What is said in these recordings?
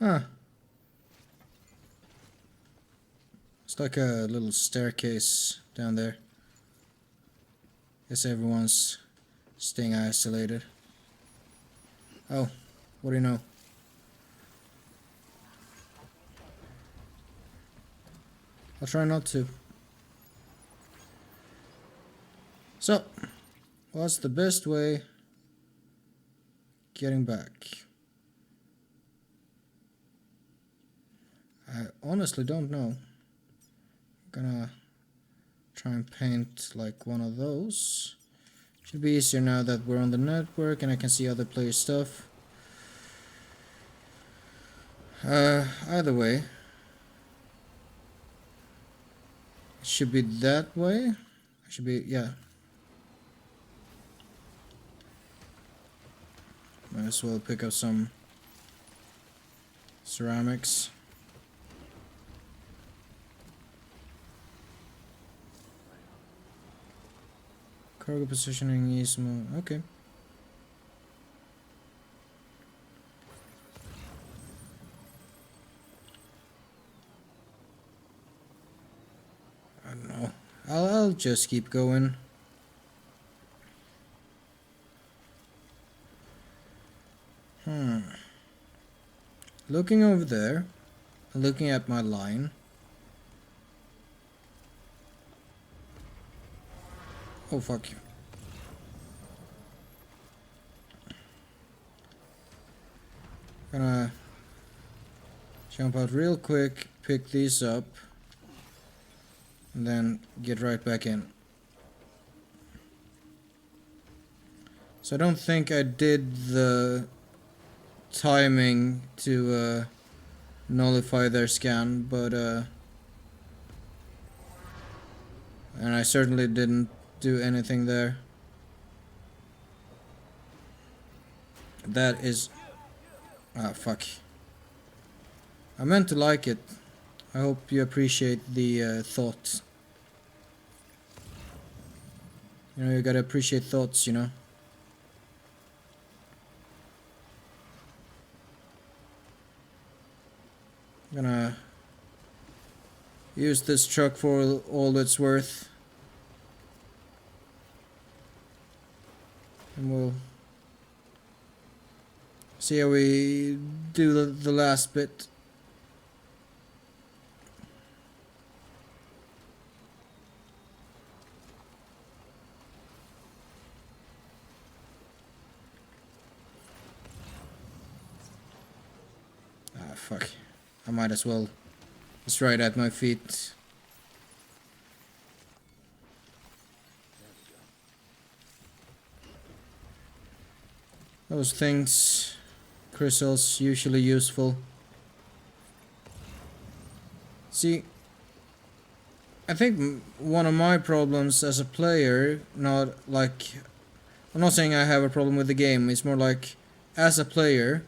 Huh. It's like a little staircase down there. Guess everyone's staying isolated. Oh, what do you know? I'll try not to. So, what's the best way getting back? I honestly don't know. I'm gonna try and paint like one of those. Should be easier now that we're on the network and I can see other players' stuff. Either way, it should be that way. It should be, yeah. Might as well pick up some ceramics. Cargo positioning is more, okay. I don't know. I'll just keep going. Looking over there, looking at my line. Oh fuck. Gonna jump out real quick, pick these up, and then get right back in. So I don't think I did the timing to nullify their scan, but and I certainly didn't do anything there. That is... ah, fuck. I meant to like it. I hope you appreciate the thought. You know, you gotta appreciate thoughts, you know. I'm gonna use this truck for all it's worth. And we'll see how we do the last bit. Ah, fuck. I might as well. It's right at my feet. Those things, crystals, usually useful. See, I think one of my problems as a player, not like, I'm not saying I have a problem with the game, it's more like, as a player,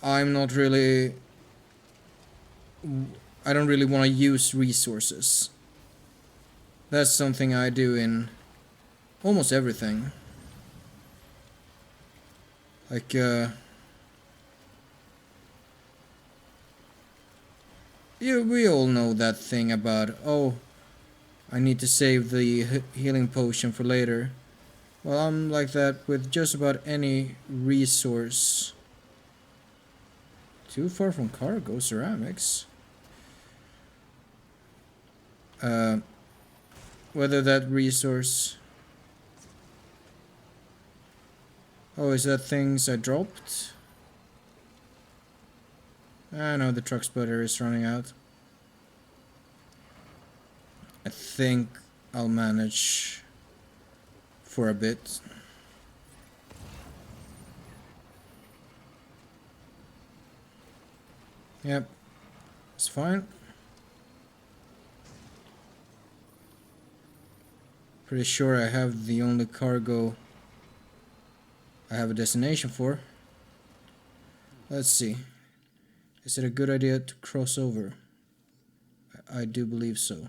I'm not really, I don't really want to use resources. That's something I do in almost everything. Like, we all know that thing about, oh, I need to save the healing potion for later. Well, I'm like that with just about any resource. Too far from cargo, ceramics. Whether that resource... oh, is that things I dropped? Ah, no, the truck splitter is running out. I think I'll manage for a bit. Yep, it's fine. Pretty sure I have the only cargo I have a destination for. Let's see. Is it a good idea to cross over? I do believe so.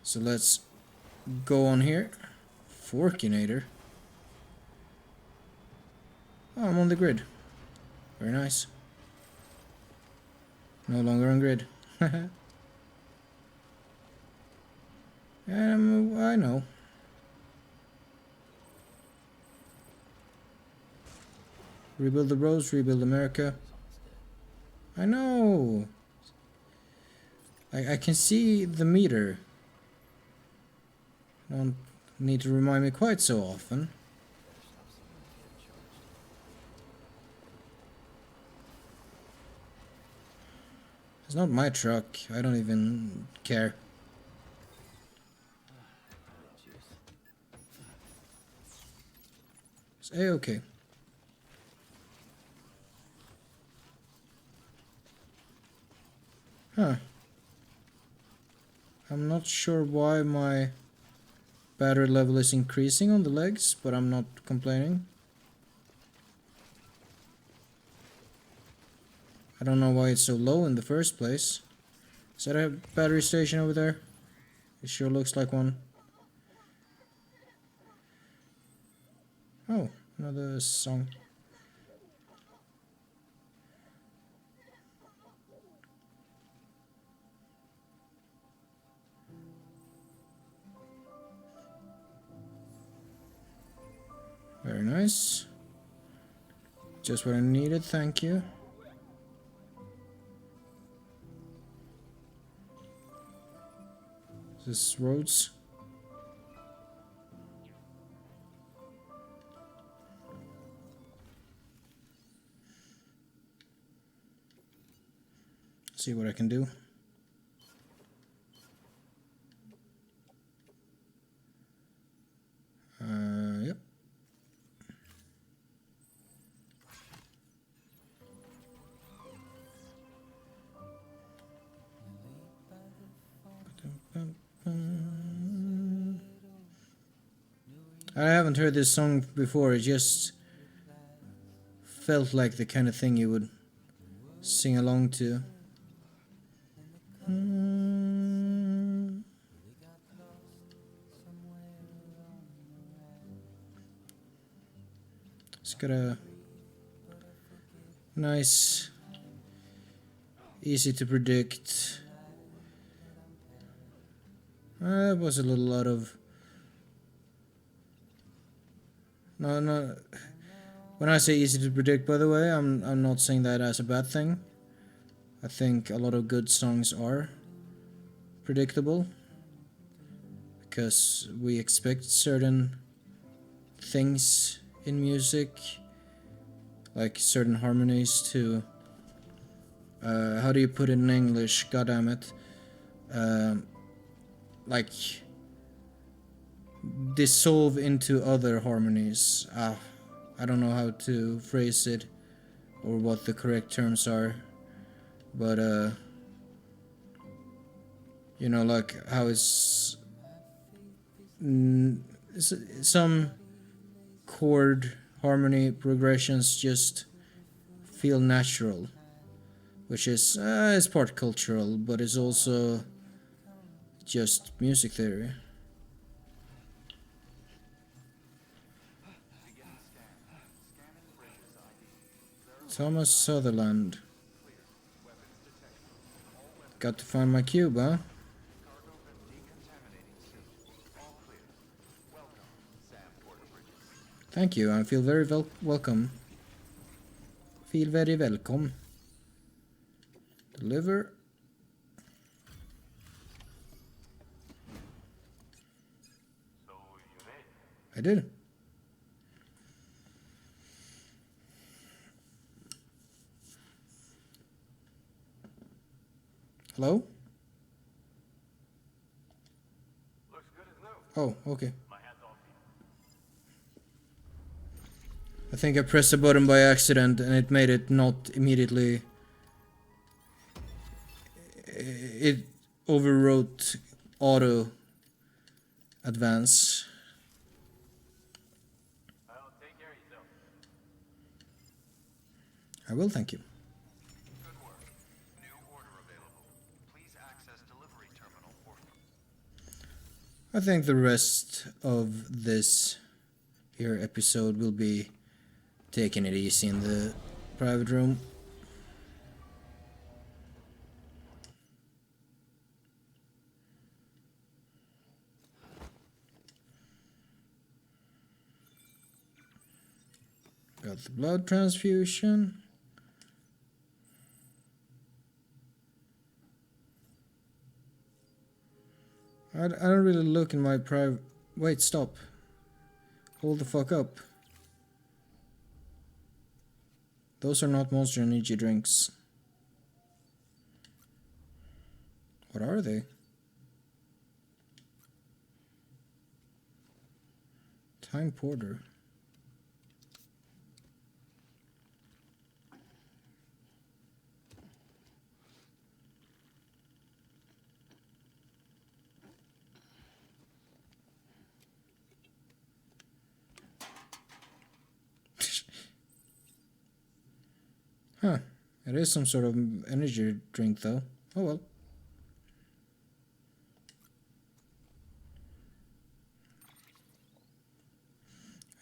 So let's go on here. Forkinator. Oh, I'm on the grid. Very nice. No longer on grid. I know. Rebuild the roads, rebuild America. I know. I can see the meter. Don't need to remind me quite so often. It's not my truck. I don't even care. It's A-okay. Huh. I'm not sure why my battery level is increasing on the legs, but I'm not complaining. I don't know why it's so low in the first place. Is that a battery station over there? It sure looks like one. Oh, another song. Very nice. Just what I needed, thank you. This is roads. See what I can do. Yep. I haven't heard this song before, it just felt like the kind of thing you would sing along to. It's got a nice, easy to predict. That was a little out of... No. When I say easy to predict, by the way, I'm not saying that as a bad thing. I think a lot of good songs are predictable because we expect certain things in music, like certain harmonies to how do you put it in English? God damn it. Like dissolve into other harmonies. I don't know how to phrase it or what the correct terms are, but you know, like how it's some chord harmony progressions just feel natural, which is it's part cultural, but it's also just music theory. Thomas Sutherland. Got to find my cube, huh? Thank you, I feel very welcome. Feel very welcome. Deliver. I did. Hello? Looks good as new. Oh, okay. I think I pressed the button by accident and it made it not immediately... It overwrote auto advance. Well, take care of yourself. I will, thank you. Good work. New order available. Please access delivery terminal or... I think the rest of this here episode will be taking it easy in the Private room. Got the blood transfusion. I don't really look in my private... Wait, stop. Hold the fuck up. Those are not Monster Energy drinks. What are they? Time Porter. Huh. It is some sort of energy drink though. Oh well.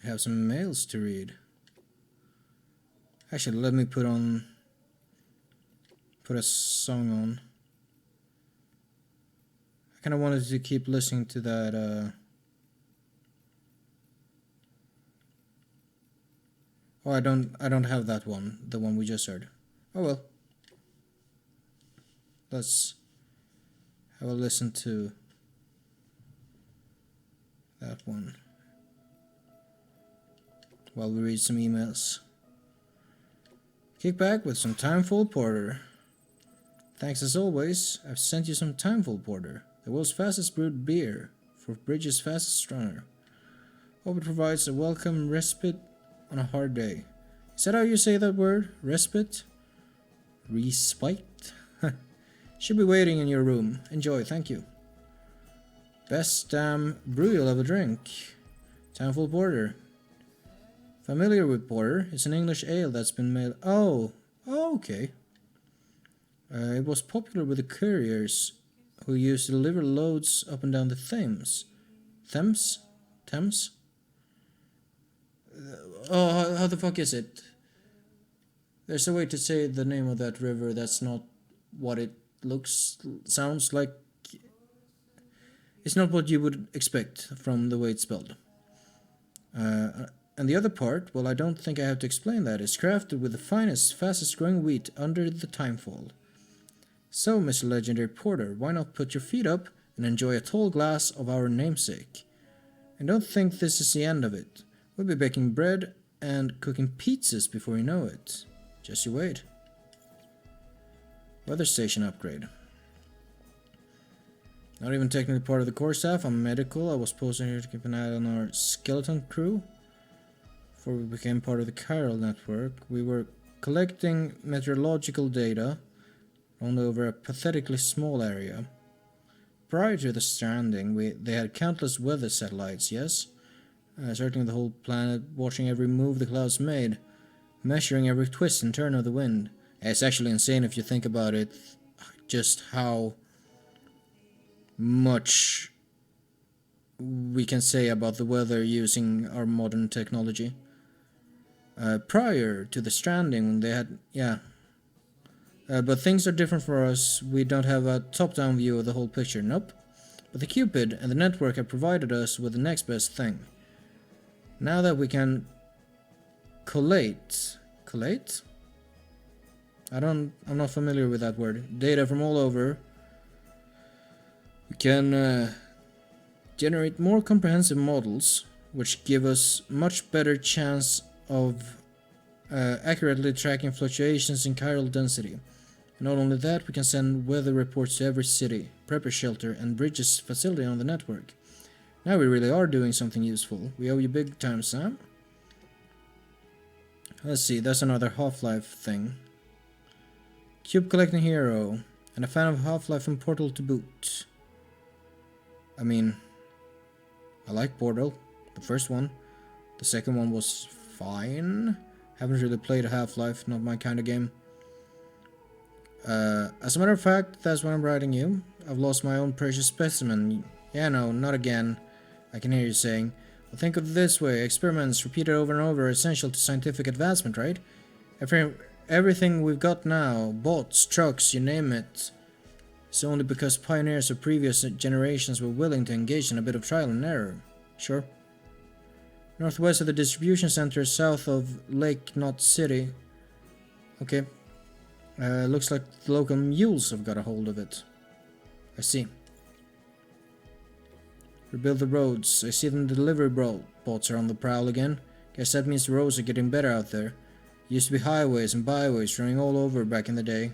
I have some mails to read. Actually, let me put a song on. I kind of wanted to keep listening to that. Oh, I don't have that one. The one we just heard. Oh well. Let's have a listen to that one while we read some emails. Kick back with some Timeful Porter. Thanks as always. I've sent you some Timeful Porter, the world's fastest brewed beer for Bridge's fastest runner. Hope it provides a welcome respite on a hard day. Is that how you say that word? Respite? Respite? Should be waiting in your room. Enjoy, thank you. Best damn brew you'll ever drink. Timeful Porter. Familiar with porter? It's an English ale that's been made... Oh, okay. It was popular with the couriers who used to deliver loads up and down the Thames. Thames? Thames? Oh, how the fuck is it? There's a way to say the name of that river that's not what it sounds like. It's not what you would expect from the way it's spelled. And the other part, well, I don't think I have to explain that. It's crafted with the finest, fastest growing wheat under the timefall. So, Mr. Legendary Porter, why not put your feet up and enjoy a tall glass of our namesake? And don't think this is the end of it. We'll be baking bread and cooking pizzas before you know it. Just you wait. Weather station upgrade. Not even technically part of the core staff, I'm medical. I was posted here to keep an eye on our skeleton crew. Before we became part of the chiral network, we were collecting meteorological data only over a pathetically small area. Prior to the Stranding, they had countless weather satellites, yes? Circling the whole planet, watching every move the clouds made, measuring every twist and turn of the wind. It's actually insane if you think about it, just how much we can say about the weather using our modern technology. Prior to the Stranding, they had, but things are different for us. We don't have a top-down view of the whole picture, nope. But the Cupid and the network have provided us with the next best thing. Now that we can collate? I'm not familiar with that word. Data from all over. We can generate more comprehensive models, which give us much better chance of accurately tracking fluctuations in chiral density. And not only that, we can send weather reports to every city, prepper shelter, and bridges facility on the network. Now we really are doing something useful. We owe you big time, Sam. Let's see, that's another Half-Life thing. Cube collecting hero, and a fan of Half-Life and Portal to boot. I mean, I like Portal, the first one. The second one was fine. Haven't really played a Half-Life, not my kind of game. As a matter of fact, that's what I'm writing you. I've lost my own precious specimen. Yeah, no, not again. I can hear you saying. Well, think of it this way. Experiments repeated over and over are essential to scientific advancement, right? Every, everything we've got now, boats, trucks, you name it, is only because pioneers of previous generations were willing to engage in a bit of trial and error. Sure. Northwest of the distribution center, south of Lake Knot City. Okay. Looks like the local mules have got a hold of it. I see. Rebuild the roads. I see them delivery boats are on the prowl again. Guess that means the roads are getting better out there. Used to be highways and byways running all over back in the day.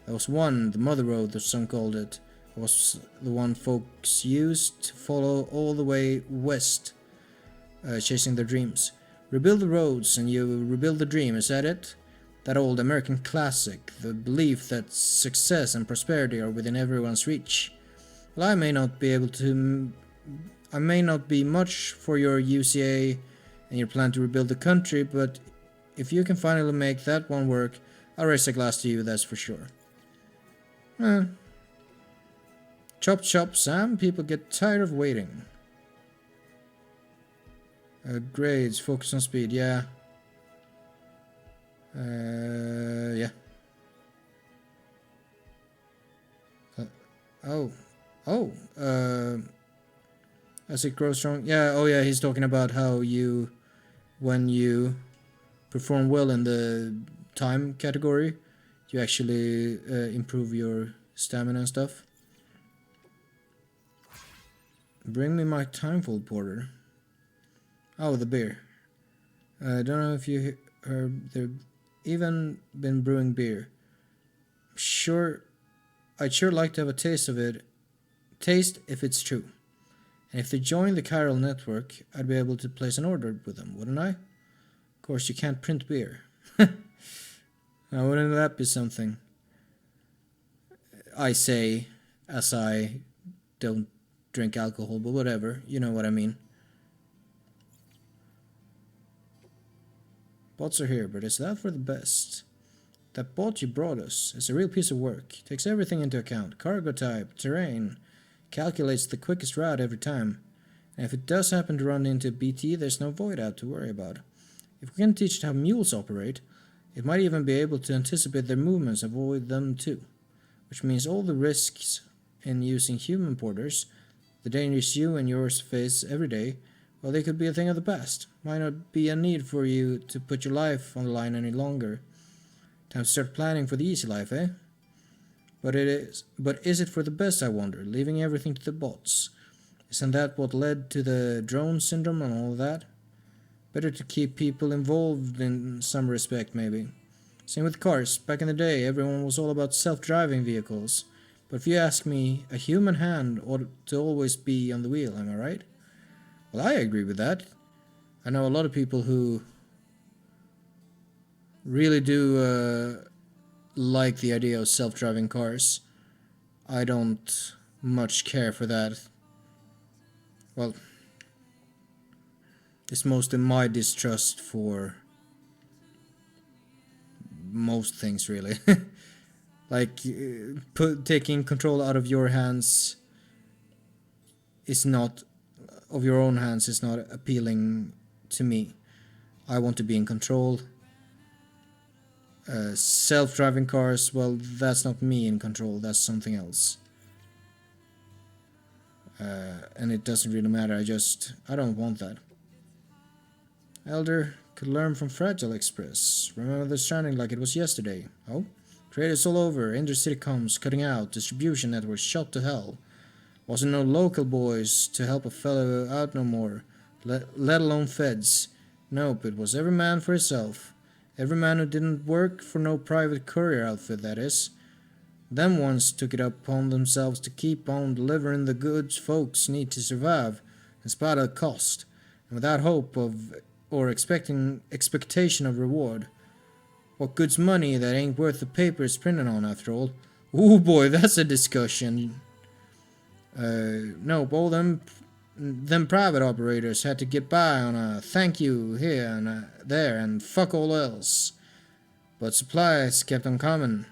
There was one, the Mother Road, as some called it. It was the one folks used to follow all the way west, chasing their dreams. Rebuild the roads and you rebuild the dream, is that it? That old American classic, the belief that success and prosperity are within everyone's reach. Well, I may not be much for your UCA and your plan to rebuild the country, but if you can finally make that one work, I'll raise a glass to you, that's for sure. Chop chop, Sam. People get tired of waiting. Grades, focus on speed, yeah. Yeah. As it grows strong. Yeah, oh yeah, he's talking about how when you perform well in the time category, you actually improve your stamina and stuff. Bring me my timefold porter. Oh, the beer. I don't know if you heard, they've even been brewing beer. I'd sure like to have a taste if it's true. And if they join the chiral network, I'd be able to place an order with them, wouldn't I? Of course, you can't print beer. Now, wouldn't that be something? I say, as I don't drink alcohol, but whatever, you know what I mean. Bots are here, but is that for the best? That bot you brought us is a real piece of work. Takes everything into account. Cargo type, terrain. Calculates the quickest route every time. And if it does happen to run into BT, there's no void out to worry about. If we can teach it how mules operate, it might even be able to anticipate their movements and avoid them too. Which means all the risks in using human porters, the dangers you and yours face every day, well, they could be a thing of the past. Might not be a need for you to put your life on the line any longer. Time to start planning for the easy life, eh? But is it for the best, I wonder, leaving everything to the bots? Isn't that what led to the drone syndrome and all that? Better to keep people involved in some respect, maybe. Same with cars. Back in the day, everyone was all about self-driving vehicles. But if you ask me, a human hand ought to always be on the wheel, am I right? Well, I agree with that. I know a lot of people who really do like the idea of self-driving cars. I don't much care for that. Well, it's mostly my distrust for most things, really. Like, taking control out of your hands is not, of your own hands is not appealing to me. I want to be in control. Self-driving cars, well, that's not me in control, that's something else. And it doesn't really matter, I don't want that. Elder could learn from Fragile Express. Remember the Stranding like it was yesterday. Oh? Traders all over, intercity comms cutting out, distribution networks shot to hell. Wasn't no local boys to help a fellow out no more, let alone feds. Nope, it was every man for himself. Every man who didn't work for no private courier outfit, that is. Them ones took it upon themselves to keep on delivering the goods folks need to survive, in spite of the cost, and without hope of or expectation of reward. What good's money that ain't worth the paper it's printed on, after all? Ooh boy, that's a discussion. Nope, all them private operators had to get by on a thank you here and there and fuck all else. But supplies kept on coming.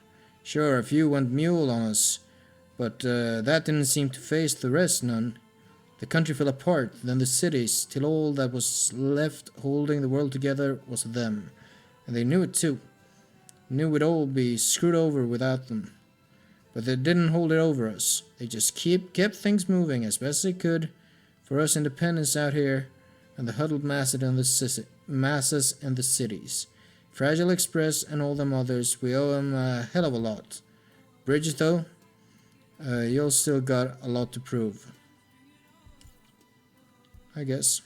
Sure, a few went mule on us, but that didn't seem to faze the rest none. The country fell apart, then the cities, till all that was left holding the world together was them. And they knew it too. Knew we'd all be screwed over without them. But they didn't hold it over us. They just kept things moving as best they could for us independents out here and the huddled masses in the cities. Fragile Express and all them others, we owe them a hell of a lot. Bridget, though, you'll still got a lot to prove. I guess.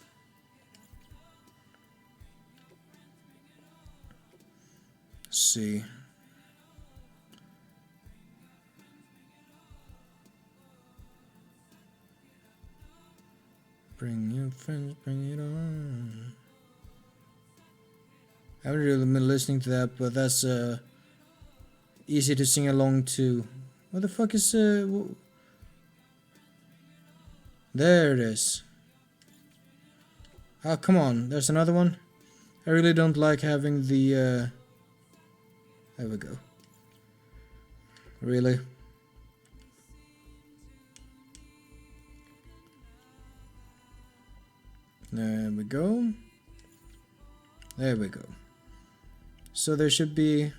Let's see. Bring your friends, bring it on. I haven't really been listening to that, but that's easy to sing along to. What the fuck is there it is. Oh, come on, there's another one. I really don't like having the there we go. Really? There we go. There we go. So there should be...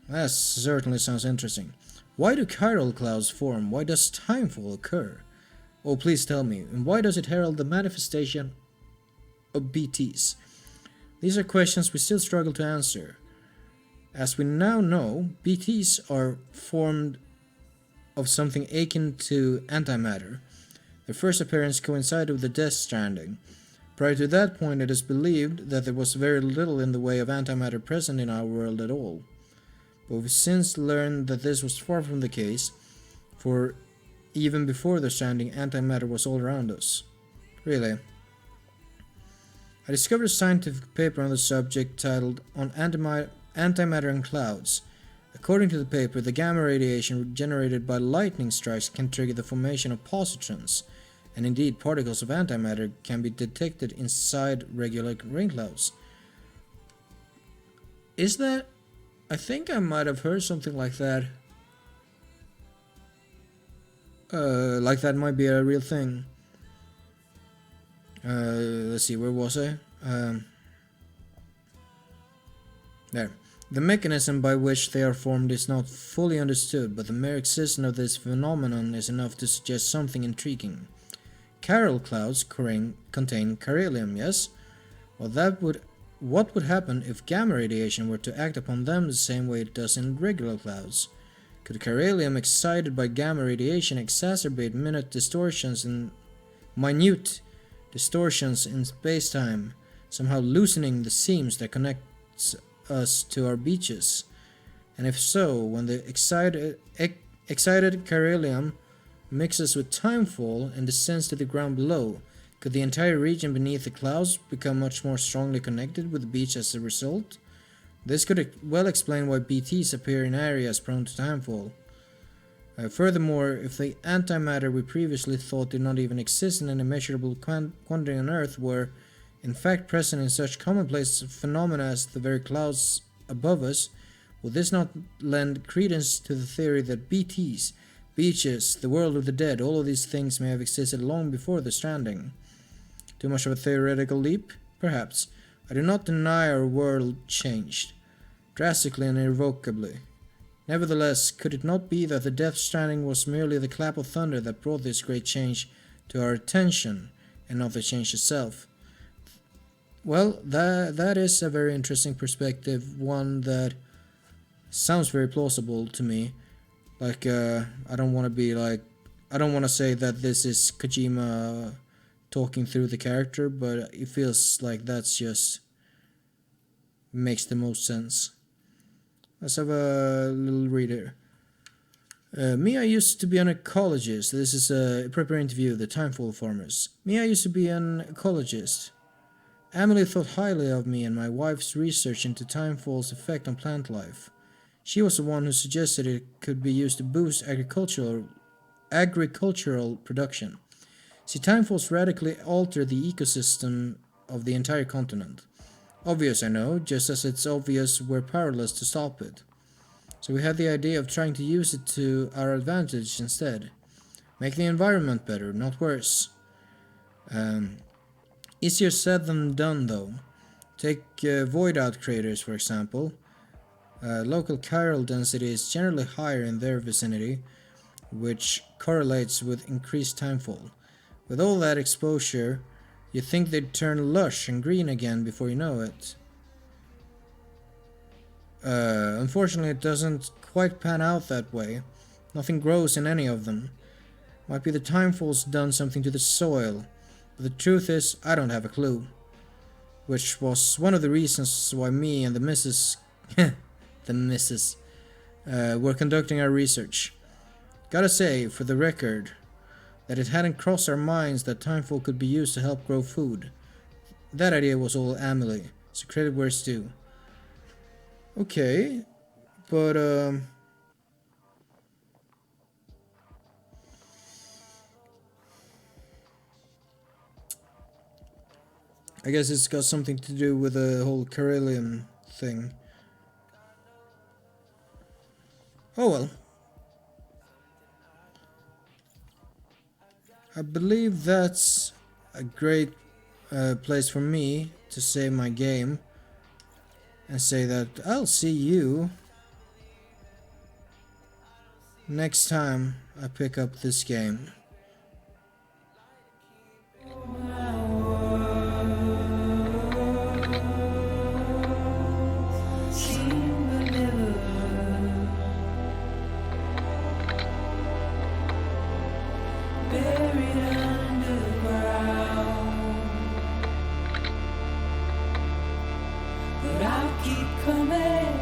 That certainly sounds interesting. Why do chiral clouds form? Why does timefall occur? Oh, please tell me. And why does it herald the manifestation of BTs? These are questions we still struggle to answer. As we now know, BTs are formed of something akin to antimatter. Their first appearance coincided with the Death Stranding. Prior to that point, it is believed that there was very little in the way of antimatter present in our world at all. But we've since learned that this was far from the case, for even before the Stranding, antimatter was all around us. Really. I discovered a scientific paper on the subject titled On Antimatter and Clouds. According to the paper, the gamma radiation generated by lightning strikes can trigger the formation of positrons, and indeed particles of antimatter can be detected inside regular rain clouds. Is that... I think I might have heard something like that. Like that might be a real thing. Let's see, where was I? There. The mechanism by which they are formed is not fully understood, but the mere existence of this phenomenon is enough to suggest something intriguing. Chiral clouds contain chiralium, yes? Well, what would happen if gamma radiation were to act upon them the same way it does in regular clouds? Could chiralium excited by gamma radiation exacerbate minute distortions in space-time, somehow loosening the seams that connect us to our beaches? And if so, when the excited chiralium mixes with timefall and descends to the ground below, could the entire region beneath the clouds become much more strongly connected with the beach as a result? This could well explain why BTs appear in areas prone to timefall. Furthermore, if the antimatter we previously thought did not even exist in any measurable quantity on Earth were in fact present in such commonplace phenomena as the very clouds above us, would this not lend credence to the theory that BTs, beaches, the world of the dead, all of these things may have existed long before the Stranding? Too much of a theoretical leap? Perhaps. I do not deny our world changed, drastically and irrevocably. Nevertheless, could it not be that the Death Stranding was merely the clap of thunder that brought this great change to our attention, and not the change itself? Well, that is a very interesting perspective, one that sounds very plausible to me. Like, I don't want to say that this is Kojima talking through the character, but it feels like that's just makes the most sense. Let's have a little reader. Me, I used to be an ecologist. This is a proper interview of the Timefall farmers. Me, I used to be an ecologist. Emily thought highly of me and my wife's research into timefall's effect on plant life. She was the one who suggested it could be used to boost agricultural production. See, timefalls radically alter the ecosystem of the entire continent. Obvious, I know, just as it's obvious we're powerless to stop it. So we had the idea of trying to use it to our advantage instead. Make the environment better, not worse. Easier said than done, though. Take void out craters, for example. Local chiral density is generally higher in their vicinity, which correlates with increased timefall. With all that exposure, you think they'd turn lush and green again before you know it. Unfortunately, it doesn't quite pan out that way. Nothing grows in any of them. Might be the timefall's done something to the soil, but the truth is, I don't have a clue. Which was one of the reasons why me and the missus, were conducting our research. Gotta say, for the record, that it hadn't crossed our minds that timefall could be used to help grow food. That idea was all Amelie, so credit where it's due. Okay, but I guess it's got something to do with the whole Karelian thing. Oh well. I believe that's a great place for me to save my game and say that I'll see you next time I pick up this game. Buried underground, but I'll keep coming.